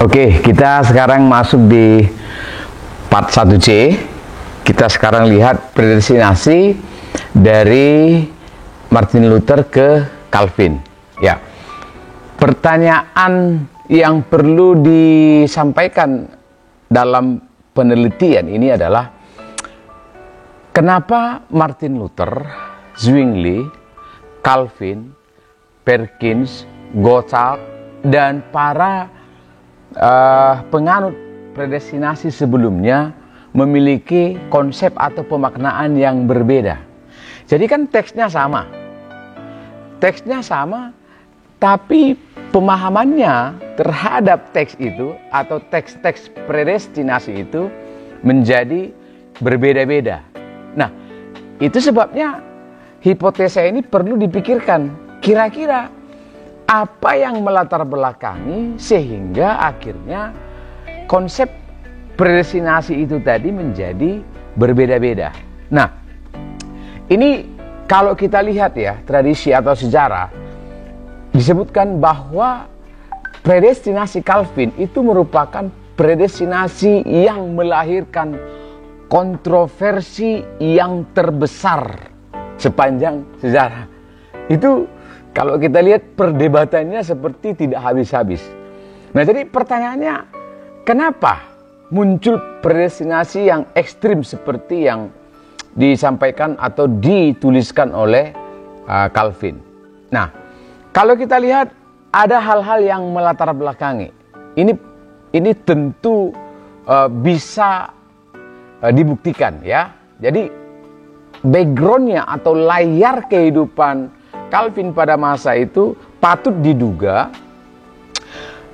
Oke, kita sekarang masuk di part 1C. Kita sekarang lihat predestinasi dari Martin Luther ke Calvin. Ya, pertanyaan yang perlu disampaikan dalam penelitian ini adalah kenapa Martin Luther, Zwingli, Calvin, Perkins, Gotthard, dan para penganut predestinasi sebelumnya memiliki konsep atau pemaknaan yang berbeda. Jadi kan teksnya sama, tapi pemahamannya terhadap teks itu atau teks-teks predestinasi itu menjadi berbeda-beda. Nah, itu sebabnya hipotesa ini perlu dipikirkan. Kira-kira apa yang melatar belakangi sehingga akhirnya konsep predestinasi itu tadi menjadi berbeda-beda. Nah, ini kalau kita lihat ya, tradisi atau sejarah disebutkan bahwa predestinasi Calvin itu merupakan predestinasi yang melahirkan kontroversi yang terbesar sepanjang sejarah. Itu kalau kita lihat perdebatannya seperti tidak habis-habis. Nah, jadi pertanyaannya, kenapa muncul predestinasi yang ekstrim seperti yang disampaikan atau dituliskan oleh Calvin? Nah, kalau kita lihat ada hal-hal yang melatar belakangi. Ini tentu bisa dibuktikan ya. Jadi backgroundnya atau layar kehidupan Calvin pada masa itu patut diduga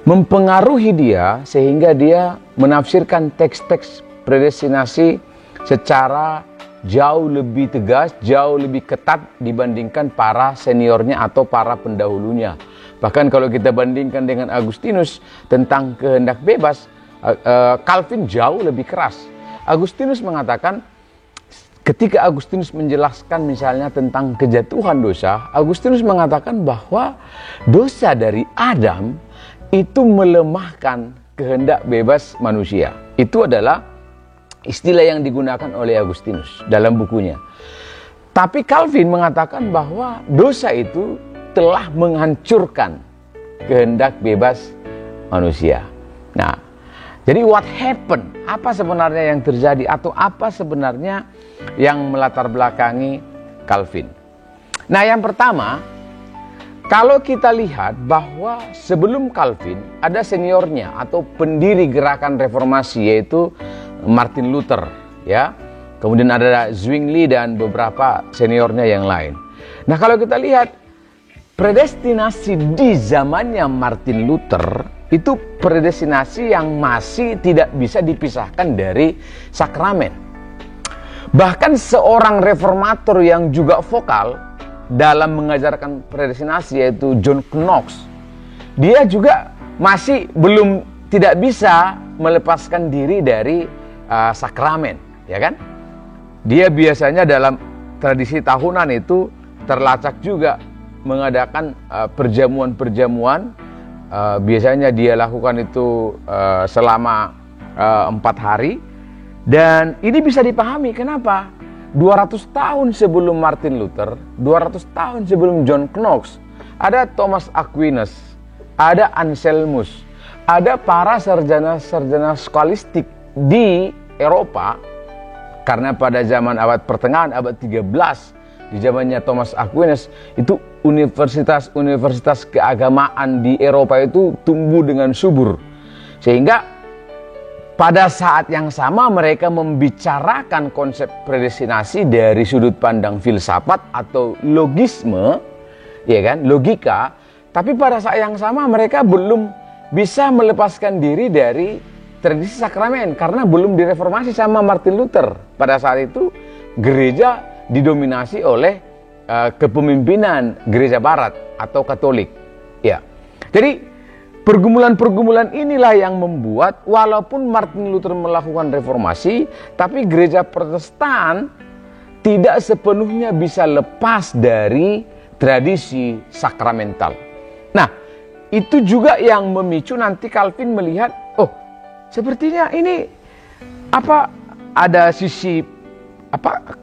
mempengaruhi dia sehingga dia menafsirkan teks-teks predestinasi secara jauh lebih tegas, jauh lebih ketat dibandingkan para seniornya atau para pendahulunya. Bahkan kalau kita bandingkan dengan Agustinus tentang kehendak bebas, Calvin jauh lebih keras. Agustinus mengatakan, ketika Agustinus menjelaskan misalnya tentang kejatuhan dosa, Agustinus mengatakan bahwa dosa dari Adam itu melemahkan kehendak bebas manusia. Itu adalah istilah yang digunakan oleh Agustinus dalam bukunya. Tapi Calvin mengatakan bahwa dosa itu telah menghancurkan kehendak bebas manusia. Nah, jadi what happened? Apa sebenarnya yang terjadi atau apa sebenarnya yang melatar belakangi Calvin? Nah, yang pertama, kalau kita lihat bahwa sebelum Calvin ada seniornya atau pendiri gerakan reformasi yaitu Martin Luther, ya. Kemudian ada Zwingli dan beberapa seniornya yang lain. Nah, kalau kita lihat predestinasi di zamannya Martin Luther itu predestinasi yang masih tidak bisa dipisahkan dari sakramen. Bahkan seorang reformator yang juga vokal dalam mengajarkan predestinasi yaitu John Knox, dia juga masih belum tidak bisa melepaskan diri dari sakramen, ya kan? Dia biasanya dalam tradisi tahunan itu terlacak juga mengadakan perjamuan-perjamuan. Biasanya dia lakukan itu selama 4 hari. Dan ini bisa dipahami kenapa 200 tahun sebelum Martin Luther, 200 tahun sebelum John Knox, ada Thomas Aquinas, ada Anselmus, ada para sarjana-sarjana skolastik di Eropa. Karena pada zaman abad pertengahan, abad 13, di zamannya Thomas Aquinas, itu universitas-universitas keagamaan di Eropa itu tumbuh dengan subur. Sehingga pada saat yang sama mereka membicarakan konsep predestinasi dari sudut pandang filsafat atau logisme, ya kan, logika. Tapi pada saat yang sama mereka belum bisa melepaskan diri dari tradisi sakramen karena belum direformasi sama Martin Luther. Pada saat itu gereja didominasi oleh kepemimpinan gereja barat atau Katolik. Ya. Jadi pergumulan-pergumulan inilah yang membuat walaupun Martin Luther melakukan reformasi, tapi gereja Protestan tidak sepenuhnya bisa lepas dari tradisi sakramental. Nah, itu juga yang memicu nanti Calvin melihat, oh, sepertinya ini ada sisi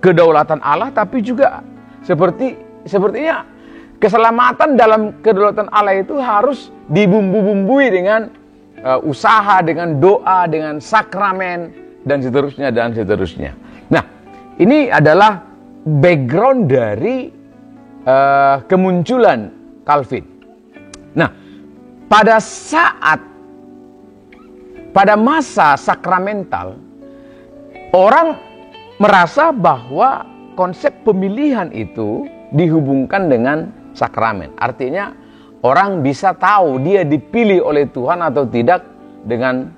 kedaulatan Allah, tapi juga sepertinya keselamatan dalam kedaulatan Allah itu harus dibumbu-bumbui dengan usaha, dengan doa, dengan sakramen, dan seterusnya, dan seterusnya. Nah, ini adalah background dari kemunculan Calvin. Nah, pada masa sakramental, orang merasa bahwa konsep pemilihan itu dihubungkan dengan sakramen. Artinya orang bisa tahu dia dipilih oleh Tuhan atau tidak dengan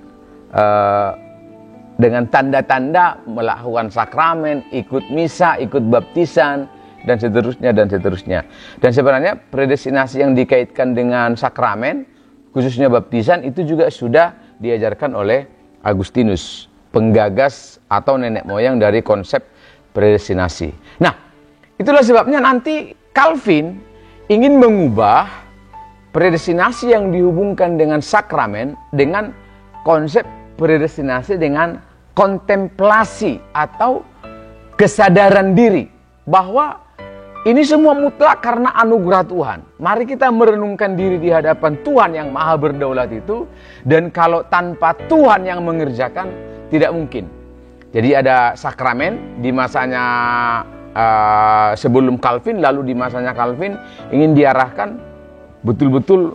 tanda-tanda melakukan sakramen, ikut misa, ikut baptisan, dan seterusnya, dan seterusnya. Dan sebenarnya predestinasi yang dikaitkan dengan sakramen, khususnya baptisan, itu juga sudah diajarkan oleh Agustinus, penggagas atau nenek moyang dari konsep predestinasi. Nah, itulah sebabnya nanti Calvin ingin mengubah predestinasi yang dihubungkan dengan sakramen dengan konsep predestinasi dengan kontemplasi atau kesadaran diri bahwa ini semua mutlak karena anugerah Tuhan. Mari kita merenungkan diri di hadapan Tuhan yang maha berdaulat itu. Dan kalau tanpa Tuhan yang mengerjakan, tidak mungkin. Jadi ada sakramen di masanya sebelum Calvin, lalu di masanya Calvin ingin diarahkan betul-betul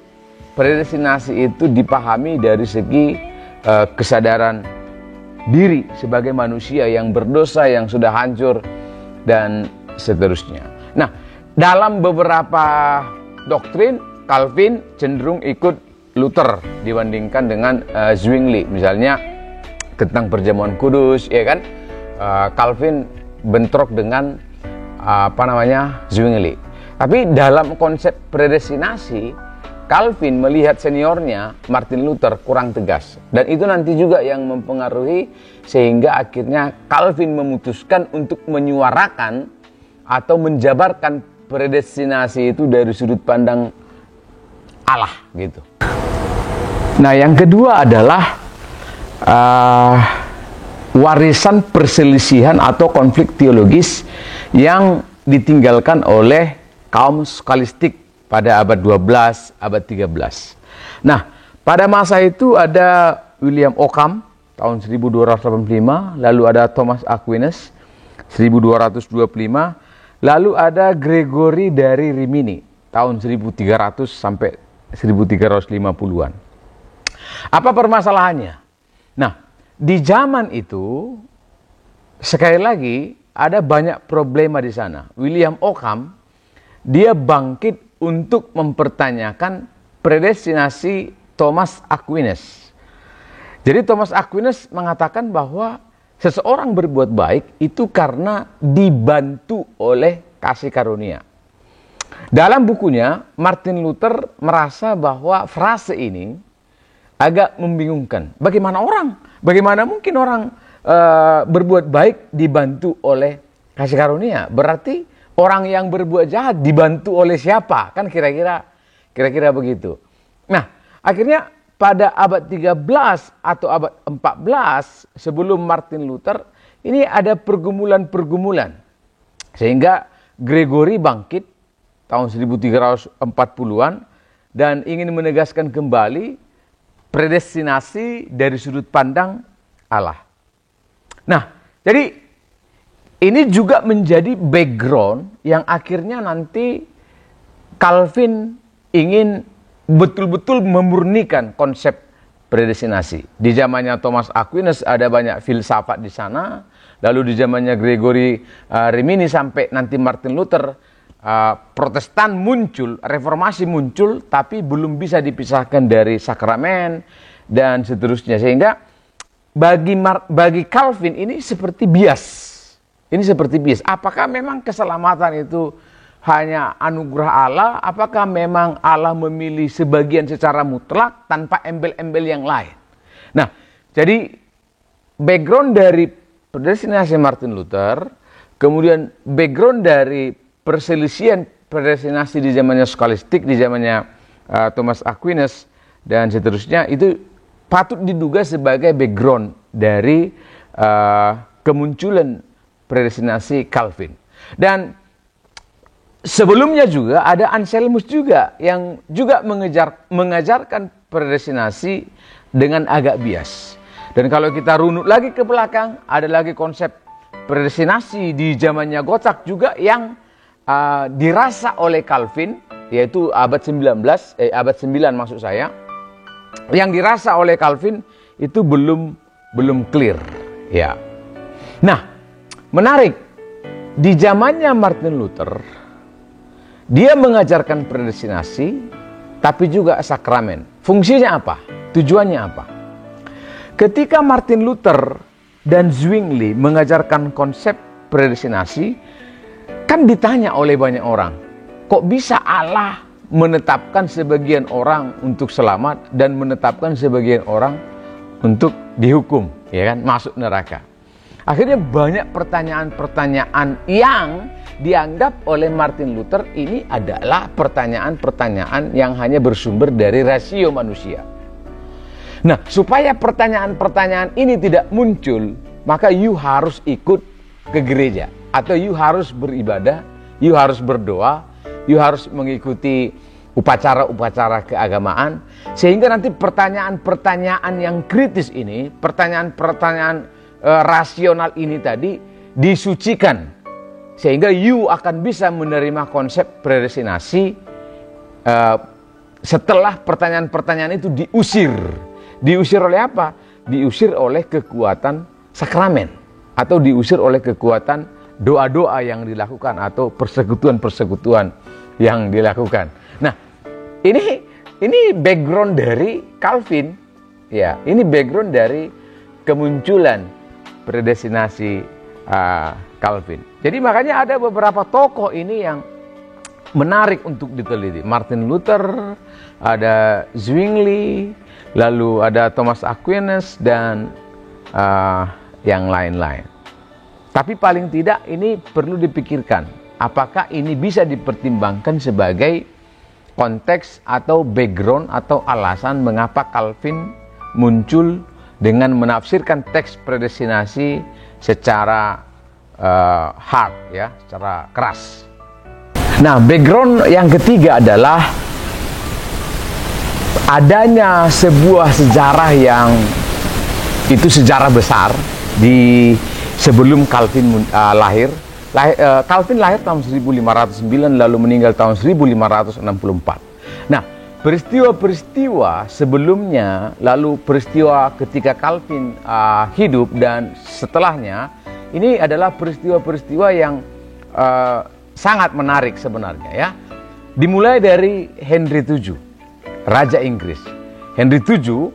predestinasi itu dipahami dari segi kesadaran diri sebagai manusia yang berdosa, yang sudah hancur, dan seterusnya. Nah, dalam beberapa doktrin, Calvin cenderung ikut Luther dibandingkan dengan Zwingli. Misalnya tentang perjamuan kudus, ya kan? Calvin bentrok dengan Zwingli. Tapi dalam konsep predestinasi, Calvin melihat seniornya Martin Luther kurang tegas. Dan itu nanti juga yang mempengaruhi sehingga akhirnya Calvin memutuskan untuk menyuarakan atau menjabarkan predestinasi itu dari sudut pandang Allah gitu. Nah, yang kedua adalah warisan perselisihan atau konflik teologis yang ditinggalkan oleh kaum skalistik pada abad 12, abad 13. Nah, pada masa itu ada William Ockham tahun 1285, lalu ada Thomas Aquinas 1225, lalu ada Gregory dari Rimini tahun 1300 sampai 1350-an. Apa permasalahannya? Nah, di zaman itu sekali lagi ada banyak problema di sana. William Ockham dia bangkit untuk mempertanyakan predestinasi Thomas Aquinas. Jadi Thomas Aquinas mengatakan bahwa seseorang berbuat baik itu karena dibantu oleh kasih karunia. Dalam bukunya, Martin Luther merasa bahwa frase ini agak membingungkan. Bagaimana mungkin orang berbuat baik dibantu oleh kasih karunia? Berarti orang yang berbuat jahat dibantu oleh siapa? Kan kira-kira begitu. Nah, akhirnya pada abad 13 atau abad 14 sebelum Martin Luther, ini ada pergumulan-pergumulan. Sehingga Gregory bangkit tahun 1340-an dan ingin menegaskan kembali predestinasi dari sudut pandang Allah. Nah, jadi ini juga menjadi background yang akhirnya nanti Calvin ingin betul-betul memurnikan konsep predestinasi. Di zamannya Thomas Aquinas ada banyak filsafat di sana. Lalu di zamannya Gregory Rimini sampai nanti Martin Luther, Protestan muncul, reformasi muncul, tapi belum bisa dipisahkan dari sakramen dan seterusnya. Sehingga bagi Calvin ini seperti bias. Ini seperti bias. Apakah memang keselamatan itu hanya anugerah Allah? Apakah memang Allah memilih sebagian secara mutlak tanpa embel-embel yang lain? Nah, jadi background dari predestinasi Martin Luther, kemudian background dari perselisihan predestinasi di zamannya skalistik, di zamannya Thomas Aquinas dan seterusnya, itu patut diduga sebagai background dari kemunculan predestinasi Calvin. Dan sebelumnya juga ada Anselmus juga yang juga mengajarkan predestinasi dengan agak bias. Dan kalau kita runut lagi ke belakang, ada lagi konsep predestinasi di zamannya Gottschalk juga yang dirasa oleh Calvin, yaitu abad 9 maksud saya, yang dirasa oleh Calvin itu belum clear, ya. Nah, menarik, di zamannya Martin Luther, dia mengajarkan predestinasi, tapi juga sakramen. Fungsinya apa? Tujuannya apa? Ketika Martin Luther dan Zwingli mengajarkan konsep predestinasi, kan ditanya oleh banyak orang, kok bisa Allah menetapkan sebagian orang untuk selamat dan menetapkan sebagian orang untuk dihukum, ya kan, masuk neraka. Akhirnya banyak pertanyaan-pertanyaan yang dianggap oleh Martin Luther ini adalah pertanyaan-pertanyaan yang hanya bersumber dari rasio manusia. Nah, supaya pertanyaan-pertanyaan ini tidak muncul, maka you harus ikut ke gereja, atau you harus beribadah, you harus berdoa, you harus mengikuti upacara-upacara keagamaan, sehingga nanti pertanyaan-pertanyaan yang kritis ini, pertanyaan-pertanyaan rasional ini tadi disucikan, sehingga you akan bisa menerima konsep predestinasi setelah pertanyaan-pertanyaan itu diusir. Diusir oleh apa? Diusir oleh kekuatan sakramen, atau diusir oleh kekuatan doa-doa yang dilakukan, atau persekutuan-persekutuan yang dilakukan. Nah, ini background dari Calvin, ya. Ini background dari kemunculan predestinasi Calvin. Jadi makanya ada beberapa tokoh ini yang menarik untuk diteliti. Martin Luther, ada Zwingli, lalu ada Thomas Aquinas, dan yang lain-lain. Tapi paling tidak ini perlu dipikirkan, apakah ini bisa dipertimbangkan sebagai konteks atau background atau alasan mengapa Calvin muncul dengan menafsirkan teks predestinasi secara hard, ya, secara keras. Nah, background yang ketiga adalah adanya sebuah sejarah yang itu sejarah besar di sebelum Calvin lahir. Calvin lahir tahun 1509 lalu meninggal tahun 1564. Nah, peristiwa-peristiwa sebelumnya, lalu peristiwa ketika Calvin hidup dan setelahnya, ini adalah peristiwa-peristiwa yang sangat menarik sebenarnya, ya. Dimulai dari Henry VII, Raja Inggris. Henry VII,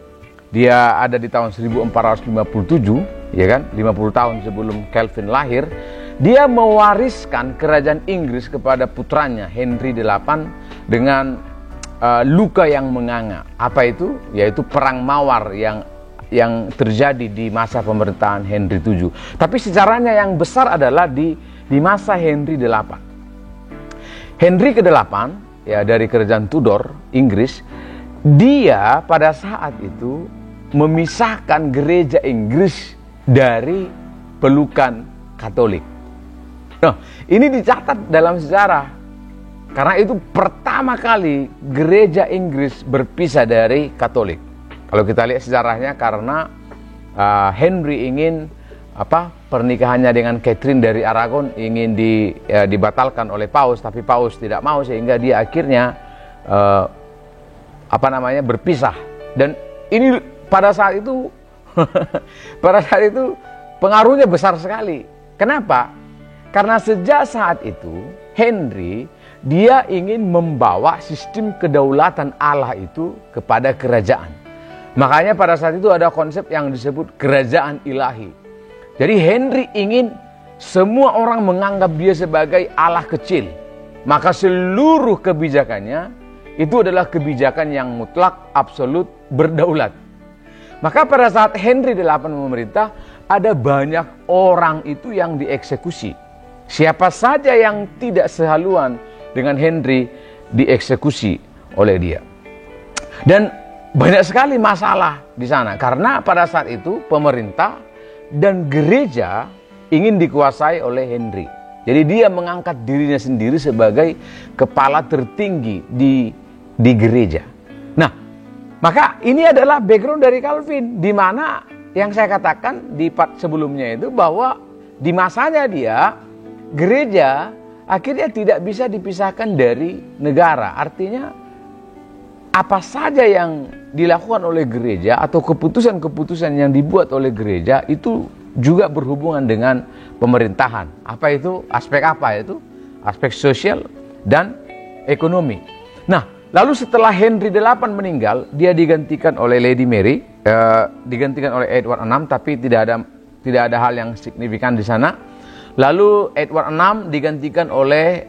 dia ada di tahun 1457, ya kan, 50 tahun sebelum Calvin lahir. Dia mewariskan kerajaan Inggris kepada putranya Henry VIII dengan luka yang menganga. Apa itu? Yaitu perang Mawar yang terjadi di masa pemerintahan Henry VII. Tapi sejarahnya yang besar adalah di masa Henry VIII. Henry ke-8, ya, dari kerajaan Tudor Inggris, dia pada saat itu memisahkan gereja Inggris dari pelukan Katolik. Nah, ini dicatat dalam sejarah, karena itu pertama kali gereja Inggris berpisah dari Katolik. Kalau kita lihat sejarahnya, karena Henry ingin pernikahannya dengan Catherine dari Aragon ingin dibatalkan oleh Paus, tapi Paus tidak mau, sehingga dia akhirnya berpisah. Dan ini pada saat itu pengaruhnya besar sekali. Kenapa? Karena sejak saat itu Henry, dia ingin membawa sistem kedaulatan Allah itu kepada kerajaan. Makanya pada saat itu ada konsep yang disebut kerajaan ilahi. Jadi Henry ingin semua orang menganggap dia sebagai Allah kecil. Maka seluruh kebijakannya itu adalah kebijakan yang mutlak, absolut, berdaulat. Maka pada saat Henry VIII memerintah, ada banyak orang itu yang dieksekusi. Siapa saja yang tidak sehaluan dengan Henry dieksekusi oleh dia. Dan banyak sekali masalah di sana karena pada saat itu pemerintah dan gereja ingin dikuasai oleh Henry. Jadi dia mengangkat dirinya sendiri sebagai kepala tertinggi di gereja. Nah, maka ini adalah background dari Calvin, di mana yang saya katakan di part sebelumnya itu bahwa di masanya dia, gereja akhirnya tidak bisa dipisahkan dari negara. Artinya apa saja yang dilakukan oleh gereja atau keputusan-keputusan yang dibuat oleh gereja itu juga berhubungan dengan pemerintahan. Apa itu? Aspek apa itu? Aspek sosial dan ekonomi. Nah, lalu setelah Henry VIII meninggal, dia digantikan oleh Lady Mary, digantikan oleh Edward VI, tapi tidak ada hal yang signifikan di sana. Lalu Edward VI digantikan oleh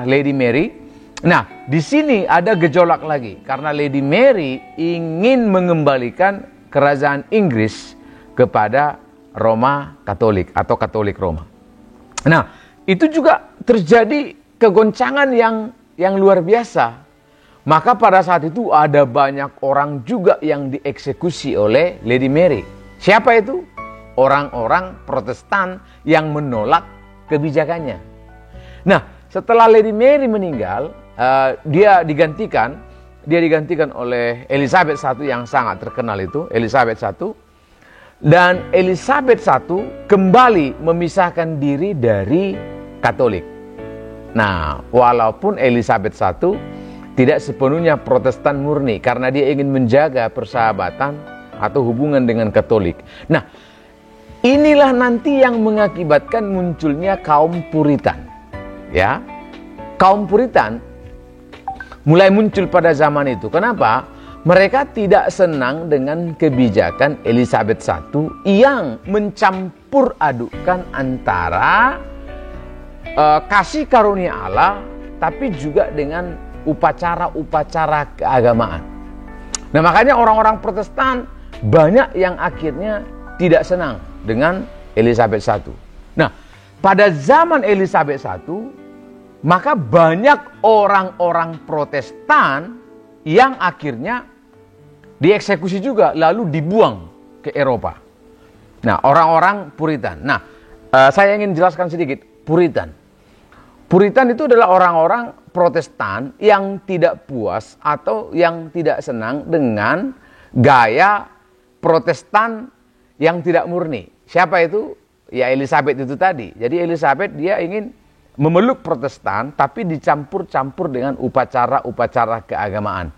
Lady Mary. Nah, di sini ada gejolak lagi karena Lady Mary ingin mengembalikan kerajaan Inggris kepada Roma Katolik atau Katolik Roma. Nah, itu juga terjadi kegoncangan yang luar biasa. Maka pada saat itu ada banyak orang juga yang dieksekusi oleh Lady Mary. Siapa itu? Orang-orang Protestan yang menolak kebijakannya. Nah, setelah Lady Mary meninggal, dia digantikan oleh Elizabeth I yang sangat terkenal itu, Elizabeth I. Dan Elizabeth I kembali memisahkan diri dari Katolik. Nah, walaupun Elizabeth I tidak sepenuhnya Protestan murni karena dia ingin menjaga persahabatan atau hubungan dengan Katolik. Nah, inilah nanti yang mengakibatkan munculnya kaum Puritan. Ya. Kaum Puritan mulai muncul pada zaman itu. Kenapa? Mereka tidak senang dengan kebijakan Elizabeth I yang mencampur adukan antara kasih karunia Allah tapi juga dengan upacara-upacara keagamaan. Nah, makanya orang-orang Protestan banyak yang akhirnya tidak senang dengan Elizabeth I. Nah, pada zaman Elizabeth I, maka banyak orang-orang Protestan yang akhirnya dieksekusi juga, lalu dibuang ke Eropa. Nah, orang-orang Puritan. Nah, saya ingin jelaskan sedikit. Puritan itu adalah orang-orang Protestan yang tidak puas atau yang tidak senang dengan gaya Protestan yang tidak murni. Siapa itu? Ya, Elizabeth itu tadi. Jadi Elizabeth dia ingin memeluk Protestan tapi dicampur-campur dengan upacara-upacara keagamaan.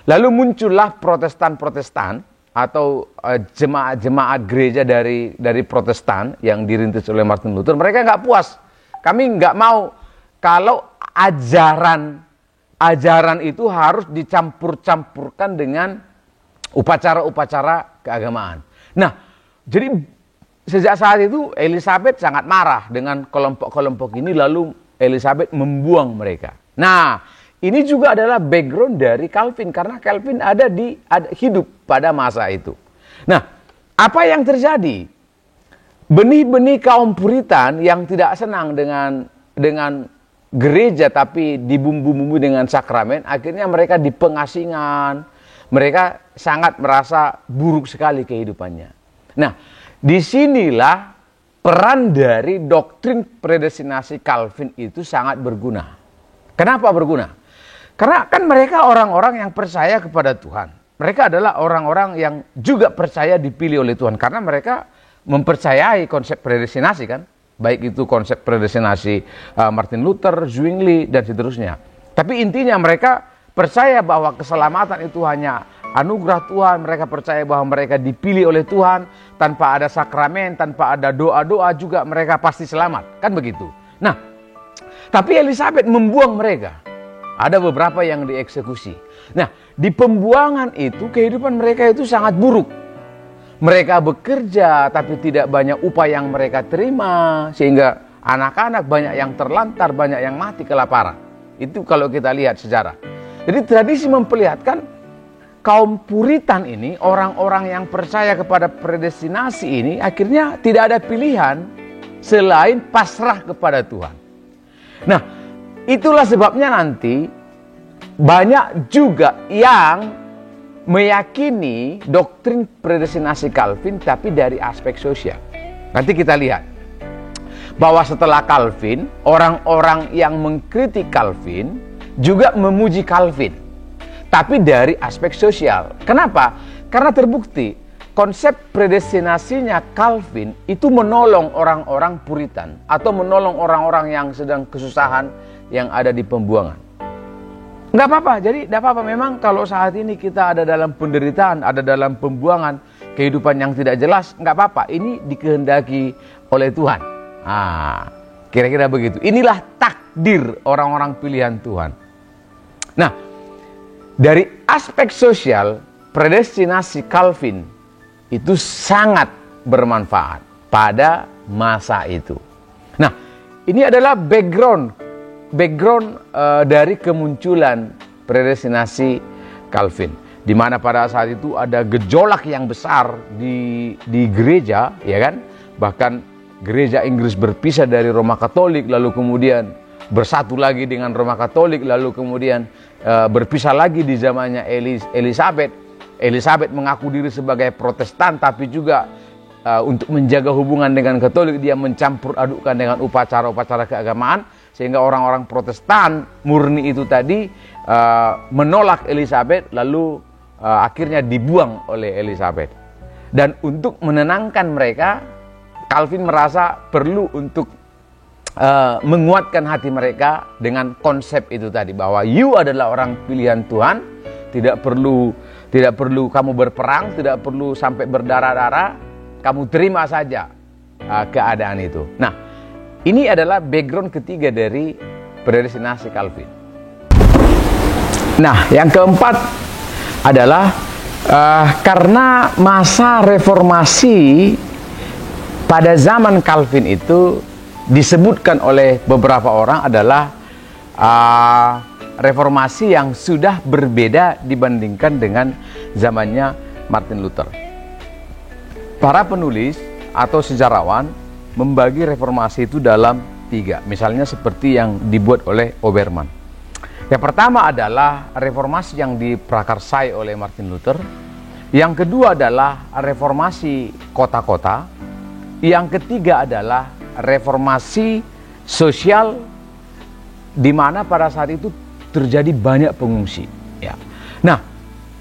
Lalu muncullah Protestan-Protestan atau jemaat-jemaat gereja dari Protestan yang dirintis oleh Martin Luther. Mereka nggak puas. Kami nggak mau kalau ajaran itu harus dicampur-campurkan dengan upacara-upacara keagamaan. Nah, jadi sejak saat itu Elizabeth sangat marah dengan kelompok-kelompok ini, lalu Elizabeth membuang mereka. Nah, ini juga adalah background dari Calvin karena Calvin ada hidup pada masa itu. Nah, apa yang terjadi? Benih-benih kaum Puritan yang tidak senang dengan gereja tapi dibumbu-bumbu dengan sakramen, akhirnya mereka di pengasingan. Mereka sangat merasa buruk sekali kehidupannya. Nah, disinilah peran dari doktrin predestinasi Calvin itu sangat berguna. Kenapa berguna? Karena kan mereka orang-orang yang percaya kepada Tuhan. Mereka adalah orang-orang yang juga percaya dipilih oleh Tuhan. Karena mereka mempercayai konsep predestinasi kan. Baik itu konsep predestinasi Martin Luther, Zwingli, dan seterusnya. Tapi intinya mereka percaya bahwa keselamatan itu hanya anugerah Tuhan. Mereka percaya bahwa mereka dipilih oleh Tuhan. Tanpa ada sakramen, tanpa ada doa-doa juga mereka pasti selamat. Kan begitu. Nah, tapi Elizabeth membuang mereka. Ada beberapa yang dieksekusi. Nah, di pembuangan itu kehidupan mereka itu sangat buruk. Mereka bekerja tapi tidak banyak upah yang mereka terima. Sehingga anak-anak banyak yang terlantar, banyak yang mati kelaparan. Itu kalau kita lihat sejarah. Jadi tradisi memperlihatkan kaum Puritan ini, orang-orang yang percaya kepada predestinasi ini, akhirnya tidak ada pilihan selain pasrah kepada Tuhan. Nah, itulah sebabnya nanti banyak juga yang meyakini doktrin predestinasi Calvin tapi dari aspek sosial. Nanti kita lihat bahwa setelah Calvin, orang-orang yang mengkritik Calvin juga memuji Calvin, tapi dari aspek sosial. Kenapa? Karena terbukti konsep predestinasinya Calvin itu menolong orang-orang Puritan atau menolong orang-orang yang sedang kesusahan, yang ada di pembuangan. Nggak apa-apa, jadi nggak apa-apa. Memang kalau saat ini kita ada dalam penderitaan, ada dalam pembuangan, kehidupan yang tidak jelas, nggak apa-apa. Ini dikehendaki oleh Tuhan. Kira-kira begitu. Inilah takdir orang-orang pilihan Tuhan. Nah, dari aspek sosial, predestinasi Calvin itu sangat bermanfaat pada masa itu. Nah, ini adalah background dari kemunculan predestinasi Calvin, di mana pada saat itu ada gejolak yang besar di gereja, ya kan? Bahkan gereja Inggris berpisah dari Roma Katolik, lalu kemudian bersatu lagi dengan Roma Katolik, lalu kemudian berpisah lagi di zamannya Elizabeth. Elizabeth mengaku diri sebagai Protestan, tapi juga untuk menjaga hubungan dengan Katolik, dia mencampur adukkan dengan upacara-upacara keagamaan, sehingga orang-orang Protestan murni itu tadi menolak Elizabeth, lalu akhirnya dibuang oleh Elizabeth. Dan untuk menenangkan mereka, Calvin merasa perlu untuk menguatkan hati mereka dengan konsep itu tadi, bahwa you adalah orang pilihan Tuhan, tidak perlu kamu berperang, tidak perlu sampai berdarah-darah, kamu terima saja keadaan itu. Nah, ini adalah background ketiga dari predestinasi Calvin. Nah, yang keempat adalah karena masa reformasi pada zaman Calvin itu disebutkan oleh beberapa orang adalah reformasi yang sudah berbeda dibandingkan dengan zamannya Martin Luther. Para penulis atau sejarawan membagi reformasi itu dalam 3. Misalnya seperti yang dibuat oleh Oberman. Yang pertama adalah reformasi yang diprakarsai oleh Martin Luther. Yang kedua adalah reformasi kota-kota. Yang ketiga adalah reformasi sosial, di mana pada saat itu terjadi banyak pengungsi. Ya. Nah,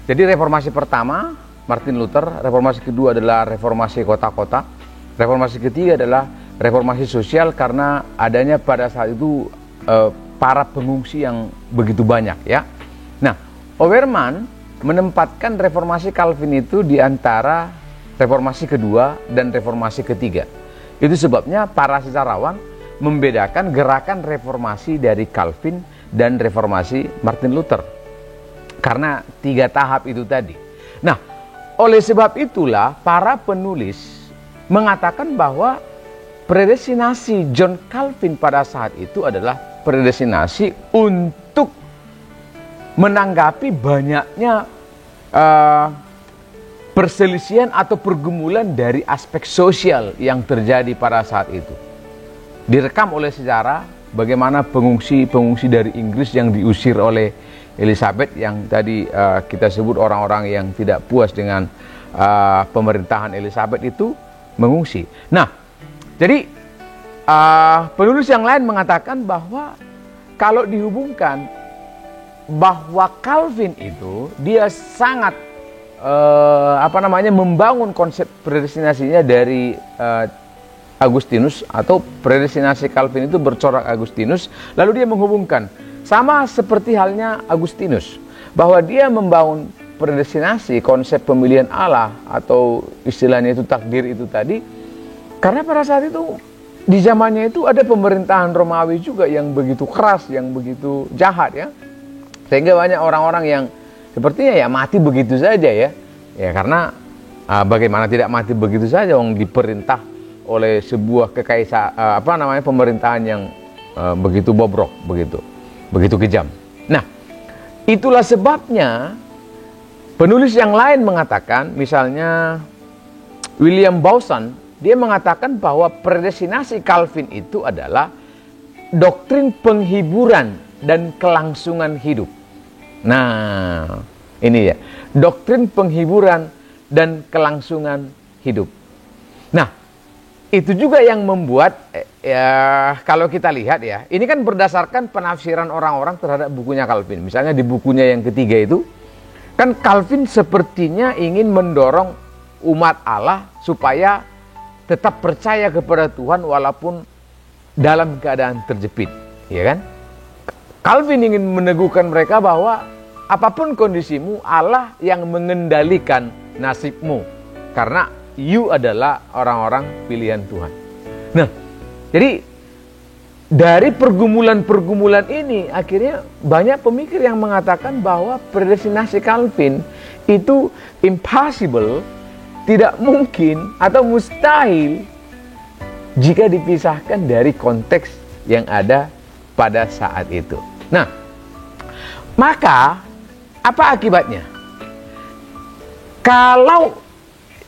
jadi reformasi pertama Martin Luther, reformasi kedua adalah reformasi kota-kota, reformasi ketiga adalah reformasi sosial karena adanya pada saat itu para pengungsi yang begitu banyak. Ya. Nah, Oberman menempatkan reformasi Calvin itu di antara reformasi kedua dan reformasi ketiga. Itu sebabnya para sejarawan membedakan gerakan reformasi dari Calvin dan reformasi Martin Luther, karena 3 tahap itu tadi. Nah, oleh sebab itulah para penulis mengatakan bahwa predestinasi John Calvin pada saat itu adalah predestinasi untuk menanggapi banyaknya perselisihan atau pergumulan dari aspek sosial yang terjadi pada saat itu. Direkam oleh sejarah bagaimana pengungsi dari Inggris yang diusir oleh Elizabeth, yang tadi kita sebut orang-orang yang tidak puas dengan pemerintahan Elizabeth itu mengungsi. Nah, jadi penulis yang lain mengatakan bahwa kalau dihubungkan bahwa Calvin itu dia sangat membangun konsep predestinasinya dari Agustinus, atau predestinasi Calvin itu bercorak Agustinus, lalu dia menghubungkan sama seperti halnya Agustinus, bahwa dia membangun predestinasi konsep pemilihan Allah, atau istilahnya itu takdir itu tadi, karena pada saat itu di zamannya itu ada pemerintahan Romawi juga yang begitu keras, yang begitu jahat, ya, sehingga banyak orang-orang yang sepertinya ya mati begitu saja, ya karena bagaimana tidak mati begitu saja, orang diperintah oleh sebuah pemerintahan yang begitu bobrok, begitu kejam. Nah, itulah sebabnya penulis yang lain mengatakan, misalnya William Bowson, dia mengatakan bahwa predestinasi Calvin itu adalah doktrin penghiburan dan kelangsungan hidup. Nah, Ini ya, doktrin penghiburan dan kelangsungan hidup. Nah, itu juga yang membuat ya, kalau kita lihat ya, ini kan berdasarkan penafsiran orang-orang terhadap bukunya Calvin. Misalnya di bukunya yang ketiga itu, kan Calvin sepertinya ingin mendorong umat Allah supaya tetap percaya kepada Tuhan walaupun dalam keadaan terjepit, ya kan? Calvin ingin meneguhkan mereka bahwa apapun kondisimu, Allah yang mengendalikan nasibmu, karena you adalah orang-orang pilihan Tuhan. Nah, jadi dari pergumulan-pergumulan ini akhirnya banyak pemikir yang mengatakan bahwa predestinasi Calvin itu impossible, tidak mungkin atau mustahil jika dipisahkan dari konteks yang ada pada saat itu. Nah, maka apa akibatnya? Kalau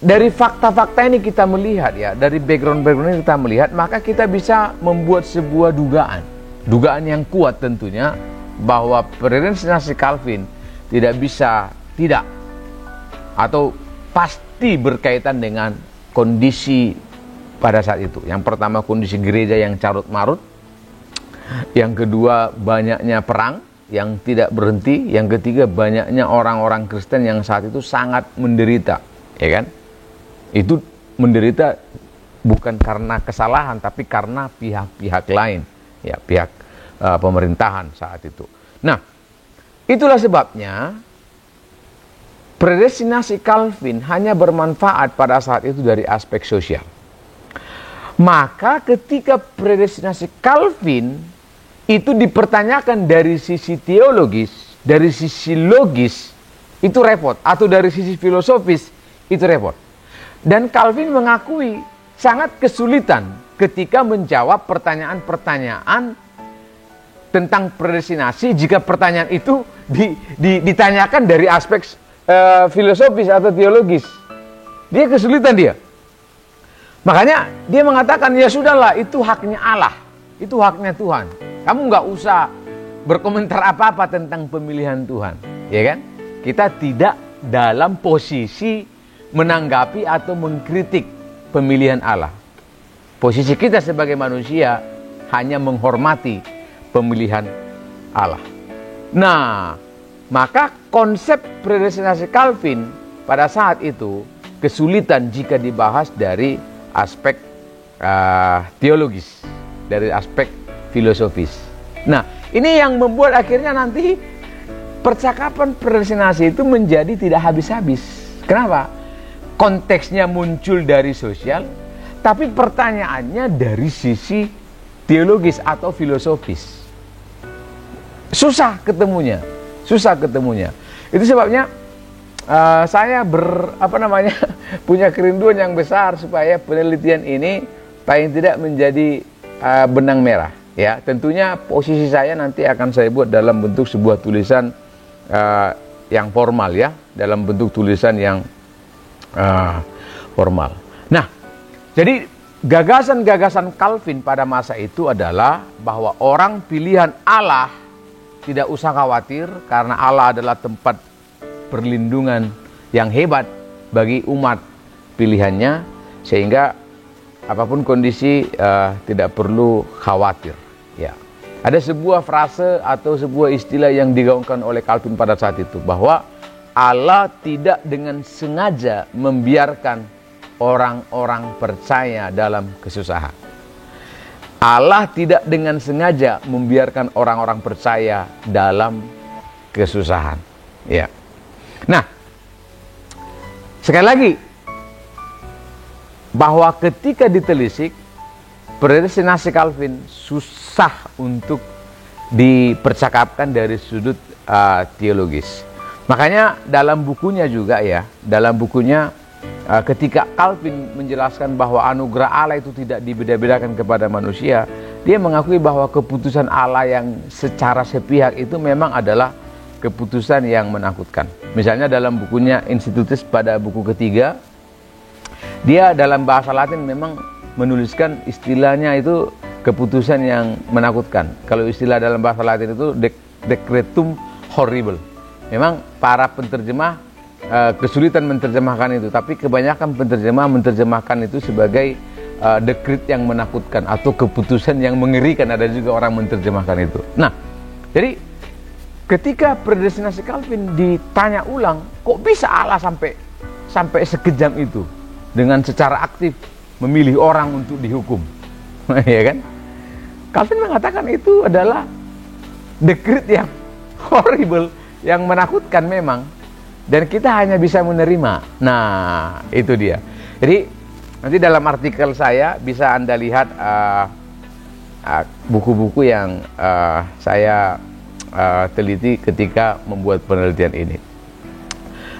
dari fakta-fakta ini kita melihat ya, dari background-background ini kita melihat, maka kita bisa membuat sebuah dugaan yang kuat tentunya bahwa predestinasi Calvin tidak atau pasti berkaitan dengan kondisi pada saat itu. Yang pertama, kondisi gereja yang carut marut. Yang kedua, banyaknya perang yang tidak berhenti. Yang ketiga, banyaknya orang-orang Kristen yang saat itu sangat menderita, ya kan? Itu menderita bukan karena kesalahan, tapi karena pihak-pihak lain, ya, pihak pemerintahan saat itu. Nah, itulah sebabnya predestinasi Calvin hanya bermanfaat pada saat itu dari aspek sosial. Maka ketika predestinasi Calvin itu dipertanyakan dari sisi teologis, dari sisi logis, itu repot. Atau dari sisi filosofis, itu repot. Dan Calvin mengakui sangat kesulitan ketika menjawab pertanyaan-pertanyaan tentang predestinasi jika pertanyaan itu ditanyakan dari aspek filosofis atau teologis. Dia kesulitan dia. Makanya dia mengatakan, ya sudahlah, itu haknya Allah, itu haknya Tuhan. Kamu nggak usah berkomentar apa-apa tentang pemilihan Tuhan, ya kan? Kita tidak dalam posisi menanggapi atau mengkritik pemilihan Allah. Posisi kita sebagai manusia hanya menghormati pemilihan Allah. Nah, maka konsep predestinasi Calvin pada saat itu kesulitan jika dibahas dari aspek teologis, dari aspek filosofis. Nah, ini yang membuat akhirnya nanti percakapan predestinasi itu menjadi tidak habis-habis. Kenapa? Konteksnya muncul dari sosial, tapi pertanyaannya dari sisi teologis atau filosofis. Susah ketemunya. Itu sebabnya saya punya kerinduan yang besar supaya penelitian ini paling tidak menjadi benang merah. Ya, tentunya posisi saya nanti akan saya buat dalam bentuk sebuah tulisan yang formal, ya, dalam bentuk tulisan yang formal. Nah, jadi gagasan-gagasan Calvin pada masa itu adalah bahwa orang pilihan Allah tidak usah khawatir karena Allah adalah tempat perlindungan yang hebat bagi umat pilihannya, sehingga apapun kondisi tidak perlu khawatir. Ya, ada sebuah frase atau sebuah istilah yang digaungkan oleh Calvin pada saat itu, bahwa Allah tidak dengan sengaja membiarkan orang-orang percaya dalam kesusahan. Allah tidak dengan sengaja membiarkan orang-orang percaya dalam kesusahan. Ya. Nah, sekali lagi, bahwa ketika ditelisik, predestinasi Calvin susah untuk dipercakapkan dari sudut teologis. Makanya dalam bukunya juga, ya, dalam bukunya ketika Calvin menjelaskan bahwa anugerah Allah itu tidak dibeda-bedakan kepada manusia, dia mengakui bahwa keputusan Allah yang secara sepihak itu memang adalah keputusan yang menakutkan. Misalnya dalam bukunya Institutus pada buku ketiga, dia dalam bahasa Latin memang menuliskan istilahnya itu keputusan yang menakutkan. Kalau istilah dalam bahasa Latin itu decretum horrible. memang para penerjemah kesulitan menerjemahkan itu, tapi kebanyakan penerjemah menerjemahkan itu sebagai dekret yang menakutkan atau keputusan yang mengerikan. Ada juga orang menerjemahkan itu. Nah, jadi ketika predestinasi Calvin ditanya ulang, kok bisa Allah sampai sekejam itu dengan secara aktif memilih orang untuk dihukum? Ya kan? Calvin mengatakan itu adalah dekret yang horrible, yang menakutkan memang, dan kita hanya bisa menerima. Nah, itu dia. Jadi nanti dalam artikel saya bisa Anda lihat buku-buku yang saya teliti ketika membuat penelitian ini.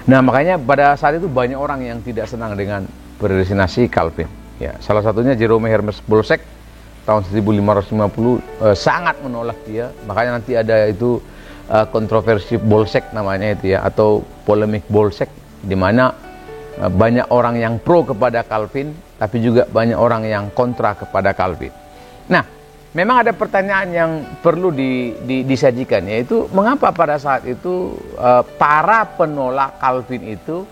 Nah, makanya pada saat itu banyak orang yang tidak senang dengan predestinasi Calvin. Ya, salah satunya Jerome Hermes Bolsek tahun 1550 sangat menolak dia. Makanya nanti ada itu kontroversi Bolsek namanya itu ya, atau polemik Bolsek, di mana banyak orang yang pro kepada Calvin, tapi juga banyak orang yang kontra kepada Calvin. Nah, memang ada pertanyaan yang perlu disajikan, yaitu mengapa pada saat itu para penolak Calvin itu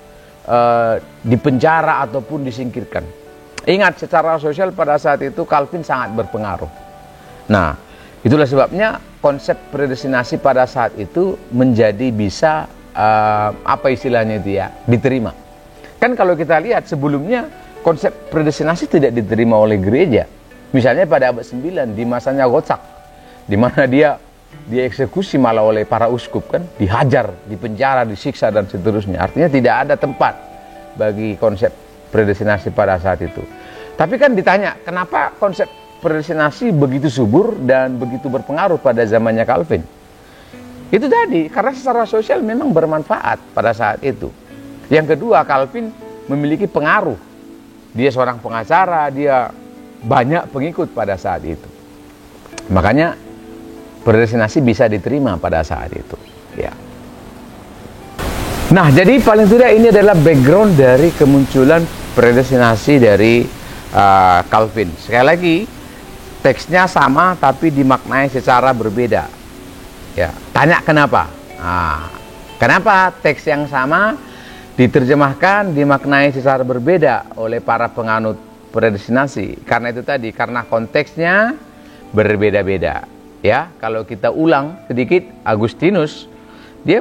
dipenjara ataupun disingkirkan. Ingat, secara sosial pada saat itu Calvin sangat berpengaruh. Nah, itulah sebabnya konsep predestinasi pada saat itu menjadi bisa apa istilahnya itu ya, diterima. Kan kalau kita lihat sebelumnya konsep predestinasi tidak diterima oleh gereja. Misalnya pada abad 9 di masanya Gotsak, di mana dia dieksekusi malah oleh para uskup, kan, dihajar, dipenjara, disiksa dan seterusnya. Artinya tidak ada tempat bagi konsep predestinasi pada saat itu. Tapi kan ditanya, kenapa konsep predestinasi begitu subur dan begitu berpengaruh pada zamannya Calvin? Itu tadi, karena secara sosial memang bermanfaat pada saat itu. Yang kedua, Calvin memiliki pengaruh. Dia seorang pengacara, dia banyak pengikut pada saat itu. Makanya predestinasi bisa diterima pada saat itu. Ya. Nah, jadi paling tidak ini adalah background dari kemunculan predestinasi dari Calvin. Sekali lagi, teksnya sama tapi dimaknai secara berbeda. Ya, tanya kenapa? Nah, kenapa teks yang sama diterjemahkan, dimaknai secara berbeda oleh para penganut predestinasi? Karena itu tadi, karena konteksnya berbeda-beda. Ya, kalau kita ulang sedikit, Agustinus, dia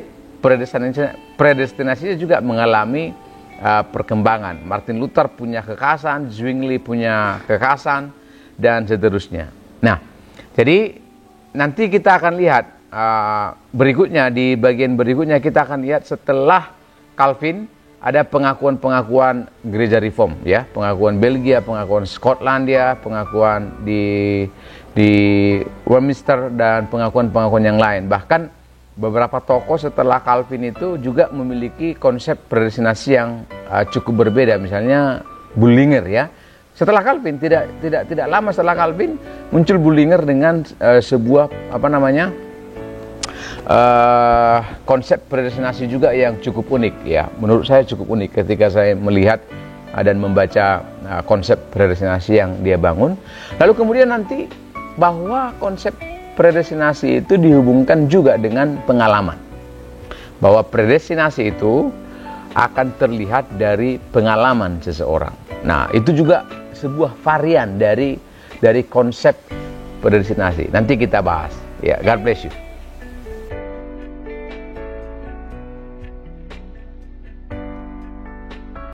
predestinasinya juga mengalami perkembangan. Martin Luther punya kekhasan, Zwingli punya kekhasan, dan seterusnya. Nah, jadi nanti kita akan lihat berikutnya, di bagian berikutnya kita akan lihat setelah Calvin ada pengakuan-pengakuan gereja reform, ya, pengakuan Belgia, pengakuan Skotlandia, pengakuan di Westminster, dan pengakuan-pengakuan yang lain. Bahkan beberapa tokoh setelah Calvin itu juga memiliki konsep predestinasi yang cukup berbeda. Misalnya Bullinger, ya. Setelah Calvin, tidak lama setelah Calvin muncul Bullinger dengan sebuah konsep predestinasi juga yang cukup unik, ya. Menurut saya cukup unik ketika saya melihat dan membaca konsep predestinasi yang dia bangun. Lalu kemudian nanti bahwa konsep predestinasi itu dihubungkan juga dengan pengalaman. Bahwa predestinasi itu akan terlihat dari pengalaman seseorang. Nah, itu juga sebuah varian dari konsep predestinasi. Nanti kita bahas. Ya, God bless you.